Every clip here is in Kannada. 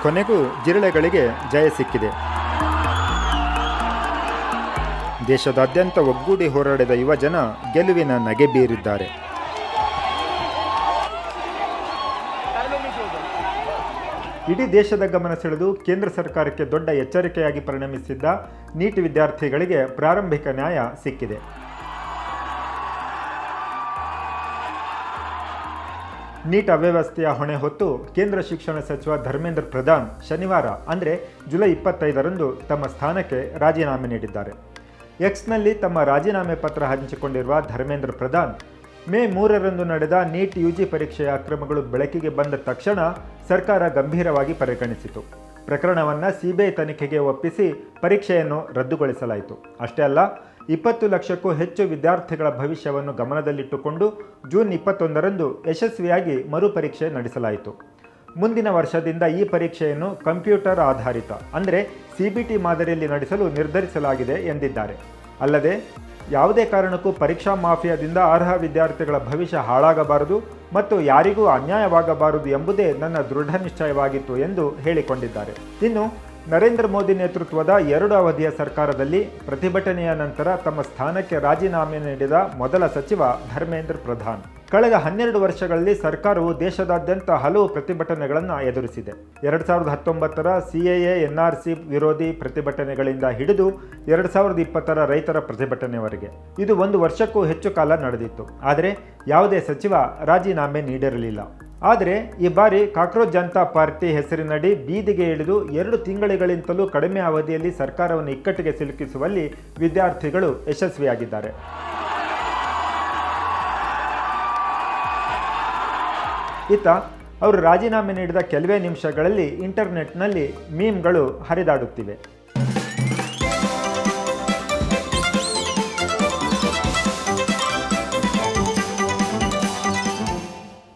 ಕೊನೆಗೂ ಜಿರಳೆಗಳಿಗೆ ಜಯ ಸಿಕ್ಕಿದೆ. ದೇಶದಾದ್ಯಂತ ಒಗ್ಗೂಡಿ ಹೋರಾಡಿದ ಯುವಜನ ಗೆಲುವಿನ ನಗೆ ಬೀರಿದ್ದಾರೆ. ಇಡೀ ದೇಶದ ಗಮನ ಸೆಳೆದು ಕೇಂದ್ರ ಸರ್ಕಾರಕ್ಕೆ ದೊಡ್ಡ ಎಚ್ಚರಿಕೆಯಾಗಿ ಪರಿಣಮಿಸಿದ್ದ ನೀಟ್ ವಿದ್ಯಾರ್ಥಿಗಳಿಗೆ ಪ್ರಾರಂಭಿಕ ನ್ಯಾಯ ಸಿಕ್ಕಿದೆ. ನೀಟ್ ಅವ್ಯವಸ್ಥೆಯ ಹೊಣೆ ಹೊತ್ತು ಕೇಂದ್ರ ಶಿಕ್ಷಣ ಸಚಿವ ಧರ್ಮೇಂದ್ರ ಪ್ರಧಾನ್ ಶನಿವಾರ ಅಂದರೆ ಜುಲೈ 25ರಂದು ತಮ್ಮ ಸ್ಥಾನಕ್ಕೆ ರಾಜೀನಾಮೆ ನೀಡಿದ್ದಾರೆ. ಎಕ್ಸ್ನಲ್ಲಿ ತಮ್ಮ ರಾಜೀನಾಮೆ ಪತ್ರ ಹಂಚಿಕೊಂಡಿರುವ ಧರ್ಮೇಂದ್ರ ಪ್ರಧಾನ್, ಮೇ 3ರಂದು ನಡೆದ ನೀಟ್ ಯುಜಿ ಪರೀಕ್ಷೆಯ ಅಕ್ರಮಗಳು ಬೆಳಕಿಗೆ ಬಂದ ತಕ್ಷಣ ಸರ್ಕಾರ ಗಂಭೀರವಾಗಿ ಪರಿಗಣಿಸಿತು. ಪ್ರಕರಣವನ್ನು ಸಿಬಿಐ ತನಿಖೆಗೆ ಒಪ್ಪಿಸಿ ಪರೀಕ್ಷೆಯನ್ನು ರದ್ದುಗೊಳಿಸಲಾಯಿತು. ಅಷ್ಟೇ ಅಲ್ಲ, 20 ಲಕ್ಷಕ್ಕೂ ಹೆಚ್ಚು ವಿದ್ಯಾರ್ಥಿಗಳ ಭವಿಷ್ಯವನ್ನು ಗಮನದಲ್ಲಿಟ್ಟುಕೊಂಡು ಜೂನ್ 21ರಂದು ಯಶಸ್ವಿಯಾಗಿ ಮರುಪರೀಕ್ಷೆ ನಡೆಸಲಾಯಿತು. ಮುಂದಿನ ವರ್ಷದಿಂದ ಈ ಪರೀಕ್ಷೆಯನ್ನು ಕಂಪ್ಯೂಟರ್ ಆಧಾರಿತ ಅಂದರೆ ಸಿಬಿಟಿ ಮಾದರಿಯಲ್ಲಿ ನಡೆಸಲು ನಿರ್ಧರಿಸಲಾಗಿದೆ ಎಂದಿದ್ದಾರೆ. ಅಲ್ಲದೆ ಯಾವುದೇ ಕಾರಣಕ್ಕೂ ಪರೀಕ್ಷಾ ಮಾಫಿಯಾದಿಂದ ಅರ್ಹ ವಿದ್ಯಾರ್ಥಿಗಳ ಭವಿಷ್ಯ ಹಾಳಾಗಬಾರದು ಮತ್ತು ಯಾರಿಗೂ ಅನ್ಯಾಯವಾಗಬಾರದು ಎಂಬುದೇ ನನ್ನ ದೃಢ ನಿಶ್ಚಯವಾಗಿತ್ತು ಎಂದು ಹೇಳಿಕೊಂಡಿದ್ದಾರೆ. ಇನ್ನು ನರೇಂದ್ರ ಮೋದಿ ನೇತೃತ್ವದ 2 ಅವಧಿಯ ಸರ್ಕಾರದಲ್ಲಿ ಪ್ರತಿಭಟನೆಯ ನಂತರ ತಮ್ಮ ಸ್ಥಾನಕ್ಕೆ ರಾಜೀನಾಮೆ ನೀಡಿದ ಮೊದಲ ಸಚಿವ ಧರ್ಮೇಂದ್ರ ಪ್ರಧಾನ್. ಕಳೆದ 12 ವರ್ಷಗಳಲ್ಲಿ ಸರ್ಕಾರವು ದೇಶದಾದ್ಯಂತ ಹಲವು ಪ್ರತಿಭಟನೆಗಳನ್ನು ಎದುರಿಸಿದೆ. 2019ರ CAA NRC ವಿರೋಧಿ ಪ್ರತಿಭಟನೆಗಳಿಂದ ಹಿಡಿದು 2020ರ ರೈತರ ಪ್ರತಿಭಟನೆವರೆಗೆ ಇದು 1 ವರ್ಷಕ್ಕೂ ಹೆಚ್ಚು ಕಾಲ ನಡೆದಿತ್ತು. ಆದರೆ ಯಾವುದೇ ಸಚಿವ ರಾಜೀನಾಮೆ ನೀಡಿರಲಿಲ್ಲ. ಆದರೆ ಈ ಬಾರಿ ಕಾಕ್ರೋಚ್ ಜನತಾ ಪಾರ್ಟಿ ಹೆಸರಿನಡಿ ಬೀದಿಗೆ ಇಳಿದು 2 ತಿಂಗಳಿಗಿಂತಲೂ ಕಡಿಮೆ ಅವಧಿಯಲ್ಲಿ ಸರ್ಕಾರವನ್ನು ಇಕ್ಕಟ್ಟಿಗೆ ಸಿಲುಕಿಸುವಲ್ಲಿ ವಿದ್ಯಾರ್ಥಿಗಳು ಯಶಸ್ವಿಯಾಗಿದ್ದಾರೆ. ಇತ್ತ ಅವರು ರಾಜೀನಾಮೆ ನೀಡಿದ ಕೆಲವೇ ನಿಮಿಷಗಳಲ್ಲಿ ಇಂಟರ್ನೆಟ್ನಲ್ಲಿ ಮೀಮ್ಗಳು ಹರಿದಾಡುತ್ತಿವೆ.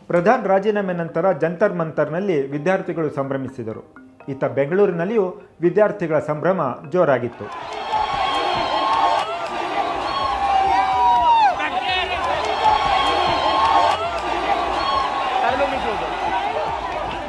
ಪ್ರಧಾನ್ ರಾಜೀನಾಮೆ ನಂತರ ಜಂತರ್ ಮಂತರ್ನಲ್ಲಿ ವಿದ್ಯಾರ್ಥಿಗಳು ಸಂಭ್ರಮಿಸಿದರು. ಇತ್ತ ಬೆಂಗಳೂರಿನಲ್ಲಿಯೂ ವಿದ್ಯಾರ್ಥಿಗಳ ಸಂಭ್ರಮ ಜೋರಾಗಿತ್ತು.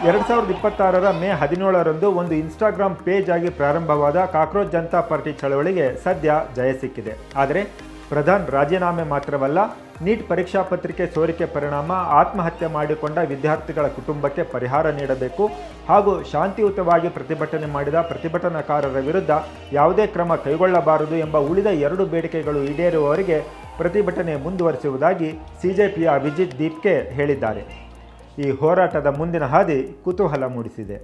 ಎರಡು 2026ರ ಮೇ 17ರಂದು ಒಂದು ಇನ್ಸ್ಟಾಗ್ರಾಮ್ ಪೇಜ್ ಆಗಿ ಪ್ರಾರಂಭವಾದ ಕಾಕ್ರೋಚ್ ಜನತಾ ಪಾರ್ಟಿ ಚಳವಳಿಗೆ ಸದ್ಯ ಜಯ ಸಿಕ್ಕಿದೆ. ಆದರೆ ಪ್ರಧಾನ್ ರಾಜೀನಾಮೆ ಮಾತ್ರವಲ್ಲ, ನೀಟ್ ಪರೀಕ್ಷಾ ಪತ್ರಿಕೆ ಸೋರಿಕೆ ಪರಿಣಾಮ ಆತ್ಮಹತ್ಯೆ ಮಾಡಿಕೊಂಡ ವಿದ್ಯಾರ್ಥಿಗಳ ಕುಟುಂಬಕ್ಕೆ ಪರಿಹಾರ ನೀಡಬೇಕು ಹಾಗೂ ಶಾಂತಿಯುತವಾಗಿ ಪ್ರತಿಭಟನೆ ಮಾಡಿದ ಪ್ರತಿಭಟನಾಕಾರರ ವಿರುದ್ಧ ಯಾವುದೇ ಕ್ರಮ ಕೈಗೊಳ್ಳಬಾರದು ಎಂಬ ಉಳಿದ 2 ಬೇಡಿಕೆಗಳು ಈಡೇರುವವರೆಗೆ ಪ್ರತಿಭಟನೆ ಮುಂದುವರಿಸುವುದಾಗಿ ಸಿಜೆಪಿಯ ಅಭಿಜಿತ್ ದೀಪ್ಕೆ ಹೇಳಿದ್ದಾರೆ. ಈ ಹೋರಾಟದ ಮುಂದಿನ ಹಾದಿ ಕುತೂಹಲ ಮೂಡಿಸಿದೆ.